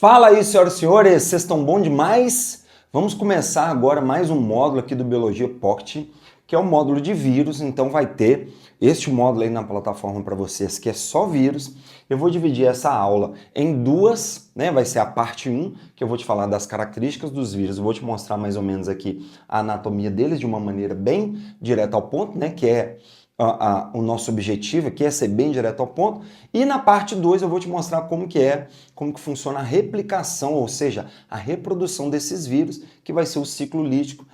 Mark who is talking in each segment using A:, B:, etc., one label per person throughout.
A: Fala aí, senhoras e senhores, vocês estão bom demais? Vamos começar agora mais um módulo aqui do Biologia Pocket, que é o módulo de vírus. Então vai ter este módulo aí na plataforma para vocês, que é só vírus. Eu vou dividir essa aula em duas, né? Vai ser a parte 1, que eu vou te falar das características dos vírus. Eu vou te mostrar mais ou menos aqui a anatomia deles de uma maneira bem direta ao ponto, né? Que é o nosso objetivo aqui é ser bem direto ao ponto. E na parte 2 eu vou te mostrar como que funciona a replicação, ou seja, a reprodução desses vírus, que vai ser o ciclo lítico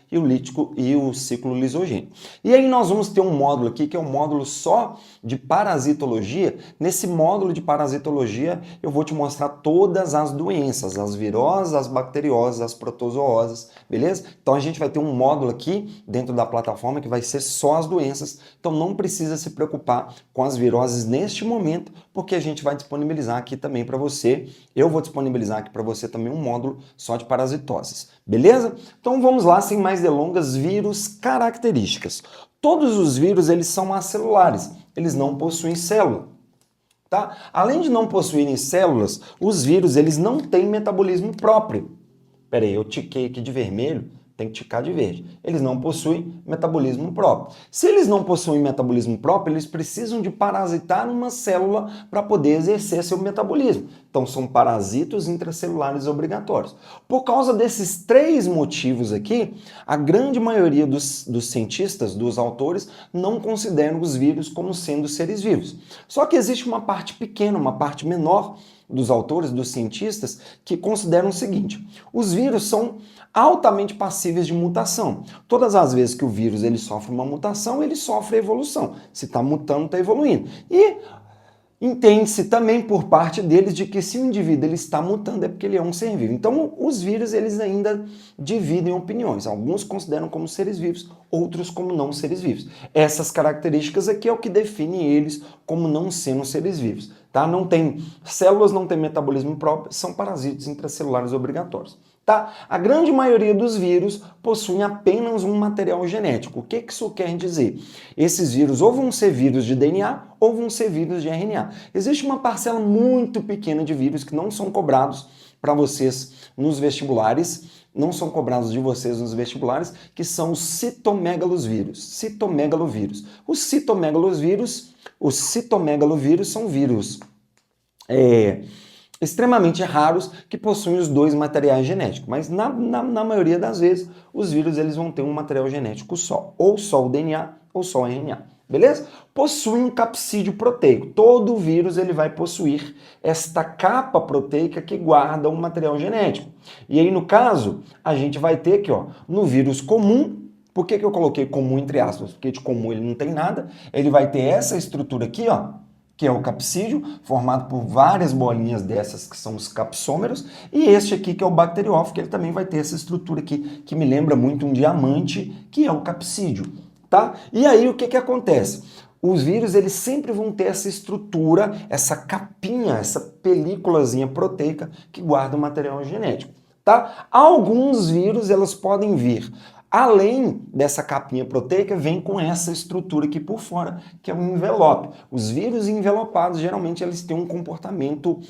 A: e o ciclo lisogênico. E aí nós vamos ter um módulo aqui que é um módulo só de parasitologia. Nesse módulo de parasitologia eu vou te mostrar todas as doenças, as viroses, as bacteriosas, as protozoosas, beleza? Então a gente vai ter um módulo aqui dentro da plataforma que vai ser só as doenças. Então não precisa se preocupar com as viroses neste momento, porque a gente vai disponibilizar aqui também para você. Eu vou disponibilizar aqui para você também um módulo só de parasitoses, beleza? Então vamos lá, sem mais delongas, vírus características. Todos os vírus, eles são acelulares, eles não possuem célula, tá? Além de não possuírem células, os vírus, eles não têm metabolismo próprio. Peraí, eu tiquei aqui de vermelho, tem que ticar de verde. Eles não possuem metabolismo próprio. Se eles não possuem metabolismo próprio, eles precisam de parasitar uma célula para poder exercer seu metabolismo. Então, são parasitos intracelulares obrigatórios. Por causa desses três motivos aqui, a grande maioria dos cientistas, dos autores, não consideram os vírus como sendo seres vivos. Só que existe uma parte pequena, uma parte menor dos autores, dos cientistas, que consideram o seguinte: os vírus são altamente passíveis de mutação. Todas as vezes que o vírus ele sofre uma mutação, ele sofre evolução. Se está mutando, está evoluindo. E entende-se também por parte deles de que se o indivíduo ele está mutando é porque ele é um ser vivo. Então, os vírus eles ainda dividem opiniões. Alguns consideram como seres vivos, outros como não seres vivos. Essas características aqui é o que define eles como não sendo seres vivos. Tá? Não tem células, não tem metabolismo próprio, são parasitos intracelulares obrigatórios. Tá? A grande maioria dos vírus possuem apenas um material genético. O que isso quer dizer? Esses vírus ou vão ser vírus de DNA ou vão ser vírus de RNA. Existe uma parcela muito pequena de vírus que não são cobrados para vocês nos vestibulares, não são cobrados de vocês nos vestibulares, que são os citomegalovírus. Os citomegalovírus são vírus extremamente raros que possuem os dois materiais genéticos, mas na maioria das vezes os vírus eles vão ter um material genético só, ou só o DNA ou só o RNA, beleza? Possui um capsídeo proteico. Todo vírus ele vai possuir esta capa proteica que guarda um material genético. E aí no caso a gente vai ter aqui, ó, no vírus comum. Por que eu coloquei comum entre aspas? Porque de comum ele não tem nada. Ele vai ter essa estrutura aqui, ó, que é o capsídeo, formado por várias bolinhas dessas que são os capsômeros, e este aqui que é o bacteriófago, que ele também vai ter essa estrutura aqui, que me lembra muito um diamante, que é o capsídeo, tá? E aí o que acontece? Os vírus, eles sempre vão ter essa estrutura, essa capinha, essa películazinha proteica que guarda o material genético, tá? Alguns vírus, elas podem vir além dessa capinha proteica, vem com essa estrutura aqui por fora, que é o envelope. Os vírus envelopados, geralmente, eles têm um comportamento,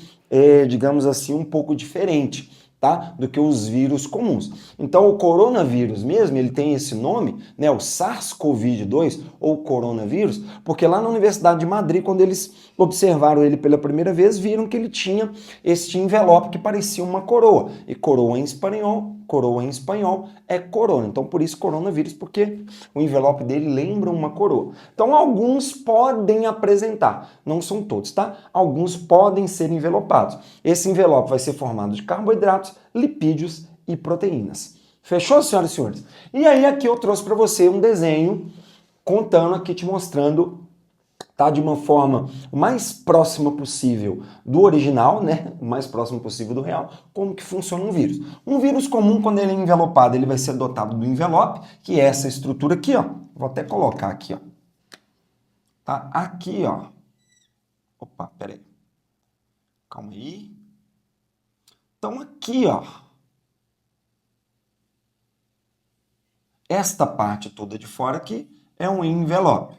A: digamos assim, um pouco diferente, tá? Do que os vírus comuns. Então, o coronavírus mesmo, ele tem esse nome, né? O SARS-CoV-2, ou coronavírus, porque lá na Universidade de Madrid, quando eles observaram ele pela primeira vez, viram que ele tinha este envelope que parecia uma coroa. E coroa em espanhol é corona. Então, por isso coronavírus, porque o envelope dele lembra uma coroa. Então, alguns podem apresentar, não são todos, tá? Alguns podem ser envelopados. Esse envelope vai ser formado de carboidratos, lipídios e proteínas. Fechou, senhoras e senhores? E aí, aqui eu trouxe para você um desenho contando aqui, te mostrando, tá, de uma forma o mais próxima possível do original, né, o mais próximo possível do real, como que funciona um vírus. Um vírus comum, quando ele é envelopado, ele vai ser dotado do envelope, que é essa estrutura aqui, ó. Vou até colocar aqui, ó. Tá? Aqui, ó. Opa, peraí. Calma aí. Então, aqui, ó. Esta parte toda de fora aqui é um envelope.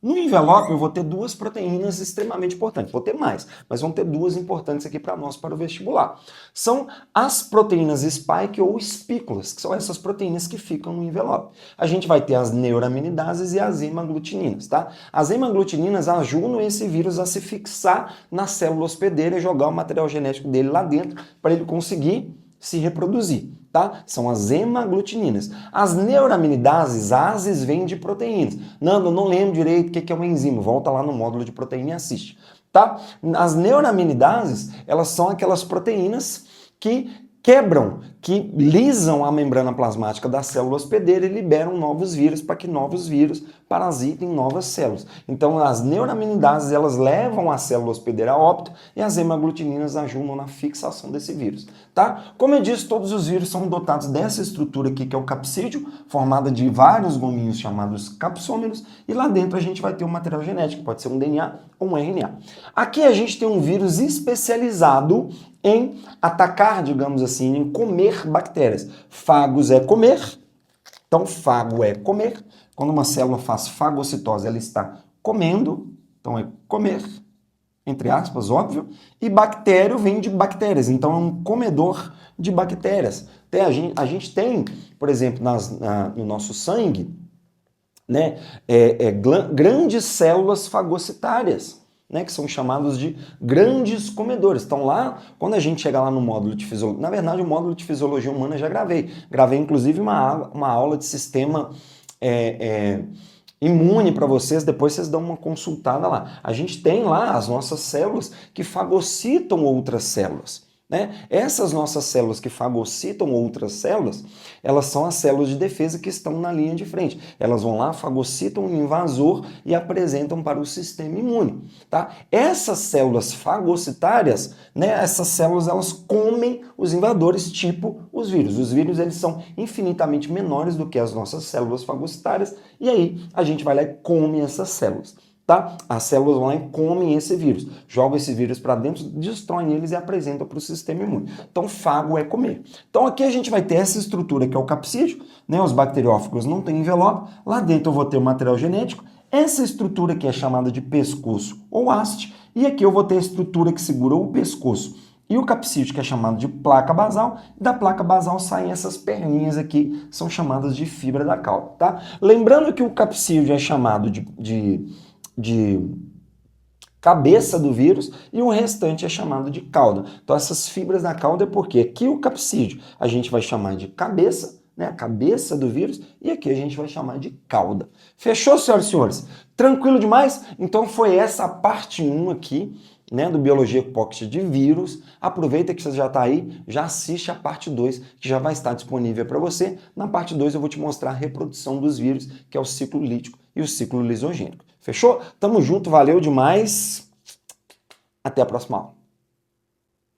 A: No envelope eu vou ter duas proteínas extremamente importantes. Vou ter mais, mas vão ter duas importantes aqui para nós, para o vestibular. São as proteínas spike ou espículas, que são essas proteínas que ficam no envelope. A gente vai ter as neuraminidasas e as hemaglutininas, tá? As hemaglutininas ajudam esse vírus a se fixar na célula hospedeira e jogar o material genético dele lá dentro para ele conseguir se reproduzir, tá? São as hemaglutininas. As neuraminases, ases, vêm de proteínas. Nando, eu não lembro direito o que é uma enzima. Volta lá no módulo de proteína e assiste, tá? As neuraminases, elas são aquelas proteínas que quebram, que lisam a membrana plasmática da célula hospedeira e liberam novos vírus para que novos vírus parasitem novas células. Então, as neuraminases, elas levam a célula hospedeira a óbito e as hemaglutininas ajudam na fixação desse vírus, tá? Como eu disse, todos os vírus são dotados dessa estrutura aqui, que é o capsídeo, formada de vários gominhos chamados capsômeros, e lá dentro a gente vai ter um material genético, pode ser um DNA ou um RNA. Aqui a gente tem um vírus especializado em atacar, digamos assim, em comer bactérias. Fagos é comer, então fago é comer. Quando uma célula faz fagocitose, ela está comendo, então é comer, entre aspas, óbvio. E bactério vem de bactérias, então é um comedor de bactérias. A gente tem, por exemplo, no nosso sangue, né, grandes células fagocitárias, né, que são chamados de grandes comedores. Então lá, quando a gente chega lá no módulo de fisiologia, na verdade o módulo de fisiologia humana eu já gravei. Gravei inclusive uma aula de sistema imune para vocês, depois vocês dão uma consultada lá. A gente tem lá as nossas células que fagocitam outras células, né? Essas nossas células que fagocitam outras células, elas são as células de defesa que estão na linha de frente. Elas vão lá, fagocitam o invasor e apresentam para o sistema imune, tá? Essas células fagocitárias, né, essas células, elas comem os invasores, tipo os vírus. Os vírus, eles são infinitamente menores do que as nossas células fagocitárias, e aí a gente vai lá e come essas células. Tá? As células vão lá e comem esse vírus, jogam esse vírus para dentro, destroem eles e apresentam para o sistema imune. Então, fago é comer. Então, aqui a gente vai ter essa estrutura que é o capsídeo, né? Os bacteriófagos não têm envelope, lá dentro eu vou ter o material genético, essa estrutura que é chamada de pescoço ou haste, e aqui eu vou ter a estrutura que segura o pescoço e o capsídeo, que é chamado de placa basal. Da placa basal saem essas perninhas aqui, são chamadas de fibra da cauda, tá? Lembrando que o capsídeo é chamado de cabeça do vírus e o restante é chamado de cauda. Então essas fibras da cauda é porque aqui o capsídeo a gente vai chamar de cabeça, né, a cabeça do vírus, e aqui a gente vai chamar de cauda. Fechou, senhoras e senhores? Tranquilo demais? Então foi essa a parte 1 aqui, né, do Biologia Pocket de vírus. Aproveita que você já está aí, já assiste a parte 2, que já vai estar disponível para você. Na parte 2 eu vou te mostrar a reprodução dos vírus, que é o ciclo lítico e o ciclo lisogênico. Fechou? Tamo junto, valeu demais. Até a próxima aula.